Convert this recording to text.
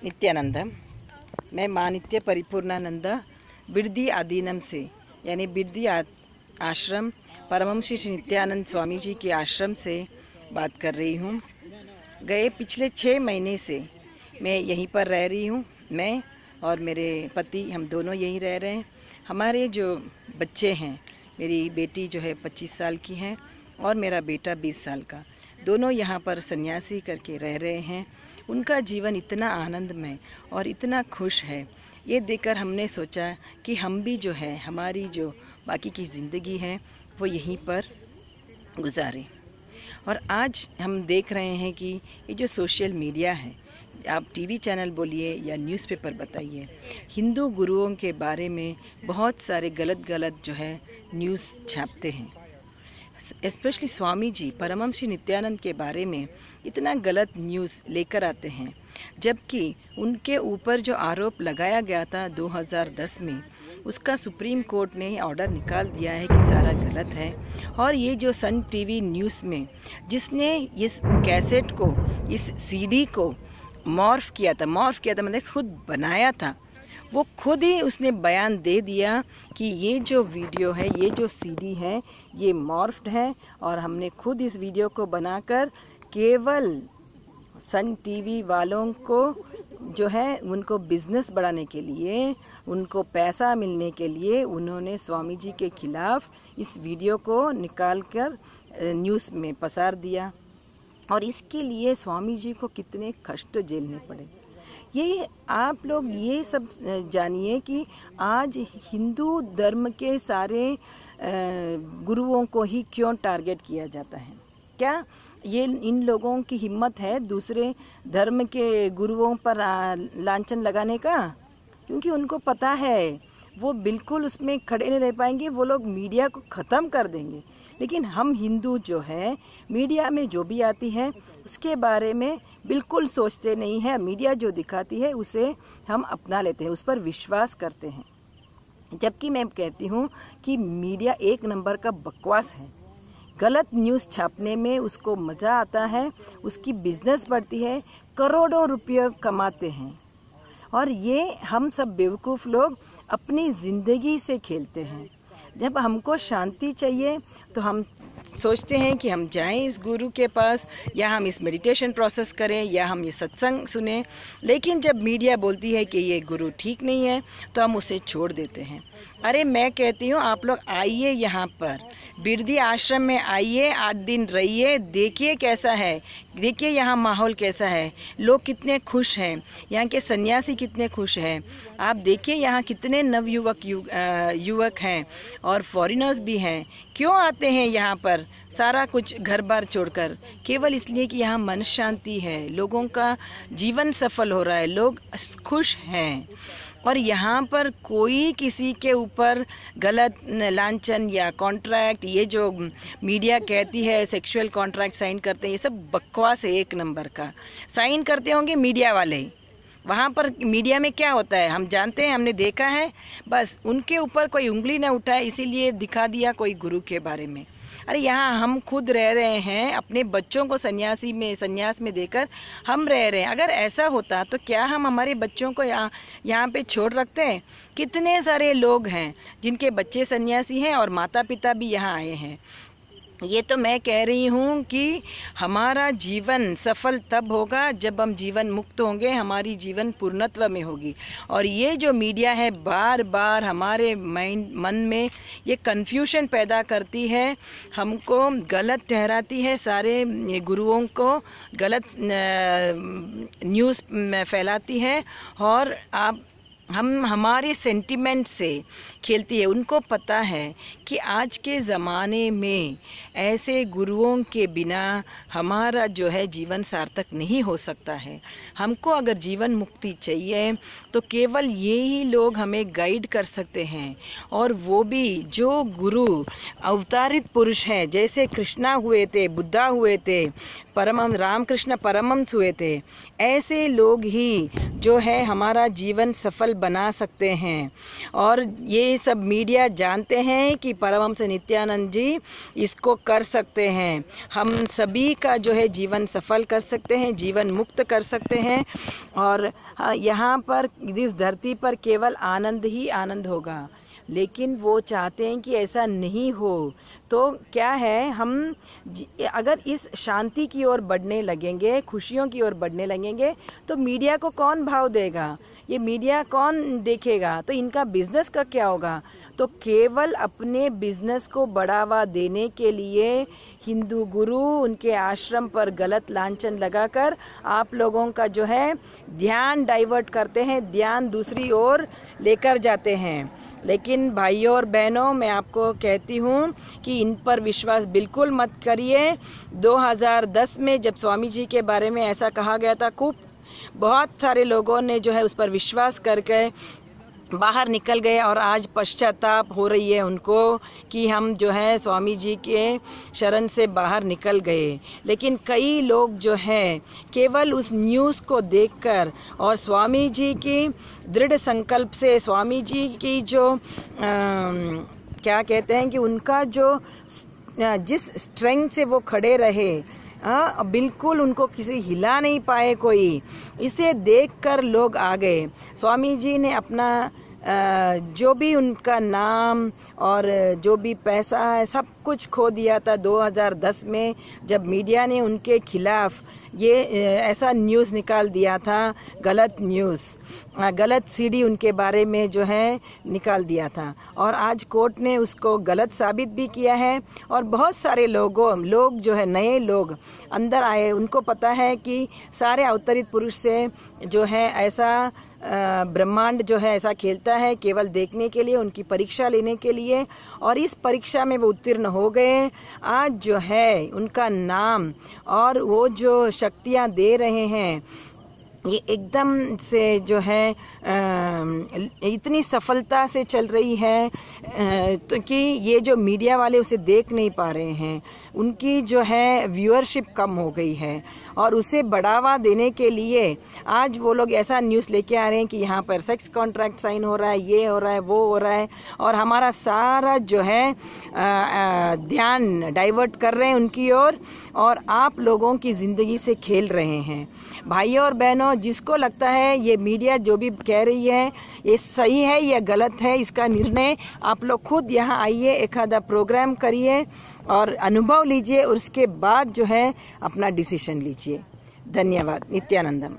नित्यानंद। मैं माँ नित्य परिपूर्णानंद बिरदी आदीनम से यानी बिरदी आश्रम परमहंस श्री नित्यानंद स्वामी जी के आश्रम से बात कर रही हूँ। गए पिछले 6 महीने से मैं यहीं पर रह रही हूँ। मैं और मेरे पति हम दोनों यहीं रह रहे हैं। हमारे जो बच्चे हैं, मेरी बेटी जो है 25 साल की है और मेरा बेटा 20 साल का, दोनों यहाँ पर सन्यासी करके रह रहे हैं। उनका जीवन इतना आनंदमय और इतना खुश है, ये देखकर हमने सोचा कि हम भी जो है हमारी जो बाकी की ज़िंदगी है वो यहीं पर गुजारें। और आज हम देख रहे हैं कि ये जो सोशल मीडिया है, आप टीवी चैनल बोलिए या न्यूज़पेपर बताइए, हिंदू गुरुओं के बारे में बहुत सारे गलत जो है न्यूज़ छापते हैं। स्पेशली स्वामी जी परमहंस श्री नित्यानंद के बारे में इतना गलत न्यूज़ लेकर आते हैं, जबकि उनके ऊपर जो आरोप लगाया गया था 2010 में, उसका सुप्रीम कोर्ट ने ऑर्डर निकाल दिया है कि सारा गलत है। और ये जो सन टीवी न्यूज़ में जिसने इस कैसेट को, इस सीडी को मॉर्फ किया था मतलब खुद बनाया था, वो खुद ही उसने बयान दे दिया कि ये जो वीडियो है, ये जो सीडी है, ये मॉर्फ्ड है और हमने खुद इस वीडियो को बनाकर केवल सन टीवी वालों को जो है उनको बिजनेस बढ़ाने के लिए, उनको पैसा मिलने के लिए उन्होंने स्वामी जी के खिलाफ इस वीडियो को निकालकर न्यूज़ में पसार दिया। और इसके लिए स्वामी जी को कितने कष्ट झेलने पड़े, ये आप लोग ये सब जानिए कि आज हिंदू धर्म के सारे गुरुओं को ही क्यों टारगेट किया जाता है। क्या ये इन लोगों की हिम्मत है दूसरे धर्म के गुरुओं पर लांछन लगाने का? क्योंकि उनको पता है वो बिल्कुल उसमें खड़े नहीं रह पाएंगे, वो लोग मीडिया को ख़त्म कर देंगे। लेकिन हम हिंदू जो है मीडिया में जो भी आती है उसके बारे में बिल्कुल सोचते नहीं हैं। मीडिया जो दिखाती है उसे हम अपना लेते हैं, उस पर विश्वास करते हैं। जबकि मैं कहती हूँ कि मीडिया 1 नंबर का बकवास है। गलत न्यूज़ छापने में उसको मज़ा आता है, उसकी बिजनेस बढ़ती है, करोड़ों रुपये कमाते हैं। और ये हम सब बेवकूफ़ लोग अपनी ज़िंदगी से खेलते हैं। जब हमको शांति चाहिए तो हम सोचते हैं कि हम जाएं इस गुरु के पास, या हम इस मेडिटेशन प्रोसेस करें, या हम ये सत्संग सुने। लेकिन जब मीडिया बोलती है कि ये गुरु ठीक नहीं है तो हम उसे छोड़ देते हैं। अरे मैं कहती हूँ आप लोग आइए, यहाँ पर बिरदी आश्रम में आइए, 8 दिन रहिए, देखिए कैसा है, देखिए यहाँ माहौल कैसा है, लोग कितने खुश हैं, यहाँ के सन्यासी कितने खुश हैं। आप देखिए यहाँ कितने नवयुवक युवक हैं और फॉरेनर्स भी हैं। क्यों आते हैं यहाँ पर सारा कुछ घर बार छोड़कर? केवल इसलिए कि यहाँ मन शांति है, लोगों का जीवन सफल हो रहा है, लोग खुश हैं। और यहाँ पर कोई किसी के ऊपर गलत लांछन या कॉन्ट्रैक्ट, ये जो मीडिया कहती है सेक्सुअल कॉन्ट्रैक्ट साइन करते हैं, ये सब बकवास है 1 नंबर का। साइन करते होंगे मीडिया वाले। वहाँ पर मीडिया में क्या होता है हम जानते हैं, हमने देखा है। बस उनके ऊपर कोई उंगली ना उठाए इसीलिए दिखा दिया कोई गुरु के बारे में। अरे यहाँ हम खुद रह रहे हैं, अपने बच्चों को संन्यास में देकर हम रह रहे हैं। अगर ऐसा होता तो क्या हम हमारे बच्चों को यहाँ पे छोड़ रखते हैं? कितने सारे लोग हैं जिनके बच्चे सन्यासी हैं और माता पिता भी यहाँ आए हैं। ये तो मैं कह रही हूँ कि हमारा जीवन सफल तब होगा जब हम जीवन मुक्त होंगे, हमारी जीवन पूर्णत्व में होगी। और ये जो मीडिया है बार बार हमारे मन में ये कन्फ्यूजन पैदा करती है, हमको गलत ठहराती है, सारे गुरुओं को गलत न्यूज़ फैलाती है और हम हमारे सेंटिमेंट से खेलती है। उनको पता है कि आज के ज़माने में ऐसे गुरुओं के बिना हमारा जो है जीवन सार्थक नहीं हो सकता है। हमको अगर जीवन मुक्ति चाहिए तो केवल ये ही लोग हमें गाइड कर सकते हैं, और वो भी जो गुरु अवतारित पुरुष हैं, जैसे कृष्णा हुए थे, बुद्धा हुए थे, रामकृष्ण परमहंस हुए थे, ऐसे लोग ही जो है हमारा जीवन सफल बना सकते हैं। और ये सब मीडिया जानते हैं कि परमहंस नित्यानंद जी इसको कर सकते हैं। हम सभी का जो है जीवन सफल कर सकते हैं, जीवन मुक्त कर सकते हैं। और यहाँ पर इस धरती पर केवल आनंद ही आनंद होगा, लेकिन वो चाहते हैं कि ऐसा नहीं हो। तो क्या है, हम अगर इस शांति की ओर बढ़ने लगेंगे, खुशियों की ओर बढ़ने लगेंगे, तो मीडिया को कौन भाव देगा, ये मीडिया कौन देखेगा, तो इनका बिजनेस का क्या होगा। तो केवल अपने बिजनेस को बढ़ावा देने के लिए हिंदू गुरु उनके आश्रम पर गलत लांछन लगाकर आप लोगों का जो है ध्यान डाइवर्ट करते हैं, ध्यान दूसरी ओर लेकर जाते हैं। लेकिन भाइयों और बहनों, मैं आपको कहती हूँ कि इन पर विश्वास बिल्कुल मत करिए। 2010 में जब स्वामी जी के बारे में ऐसा कहा गया था, बहुत सारे लोगों ने जो है उस पर विश्वास करके बाहर निकल गए और आज पश्चाताप हो रही है उनको कि हम जो है स्वामी जी के शरण से बाहर निकल गए। लेकिन कई लोग जो है केवल उस न्यूज़ को देखकर और स्वामी जी की दृढ़ संकल्प से, स्वामी जी की जो क्या कहते हैं कि उनका जो जिस स्ट्रेंथ से वो खड़े रहे, बिल्कुल उनको किसी हिला नहीं पाए कोई, इसे देखकर लोग आ गए। स्वामी जी ने अपना जो भी उनका नाम और जो भी पैसा है सब कुछ खो दिया था 2010 में, जब मीडिया ने उनके खिलाफ ये ऐसा न्यूज़ निकाल दिया था, गलत न्यूज़, गलत सीडी उनके बारे में जो है निकाल दिया था। और आज कोर्ट ने उसको गलत साबित भी किया है। और बहुत सारे लोग जो है नए लोग अंदर आए, उनको पता है कि सारे अवतरित पुरुष से जो है ऐसा ब्रह्मांड जो है ऐसा खेलता है केवल देखने के लिए, उनकी परीक्षा लेने के लिए। और इस परीक्षा में वो उत्तीर्ण हो गए। आज जो है उनका नाम और वो जो शक्तियाँ दे रहे हैं, ये एकदम से जो है इतनी सफलता से चल रही है तो कि ये जो मीडिया वाले उसे देख नहीं पा रहे हैं, उनकी जो है व्यूअरशिप कम हो गई है। और उसे बढ़ावा देने के लिए आज वो लोग ऐसा न्यूज़ लेके आ रहे हैं कि यहाँ पर सेक्स कॉन्ट्रैक्ट साइन हो रहा है, ये हो रहा है, वो हो रहा है, और हमारा सारा जो है ध्यान डाइवर्ट कर रहे हैं उनकी ओर, और आप लोगों की ज़िंदगी से खेल रहे हैं। भाइयों और बहनों, जिसको लगता है ये मीडिया जो भी कह रही है ये सही है या गलत है, इसका निर्णय आप लोग खुद यहाँ आइए, एक आधा प्रोग्राम करिए और अनुभव लीजिए, और उसके बाद जो है अपना डिसीजन लीजिए। धन्यवाद। नित्यानंदम।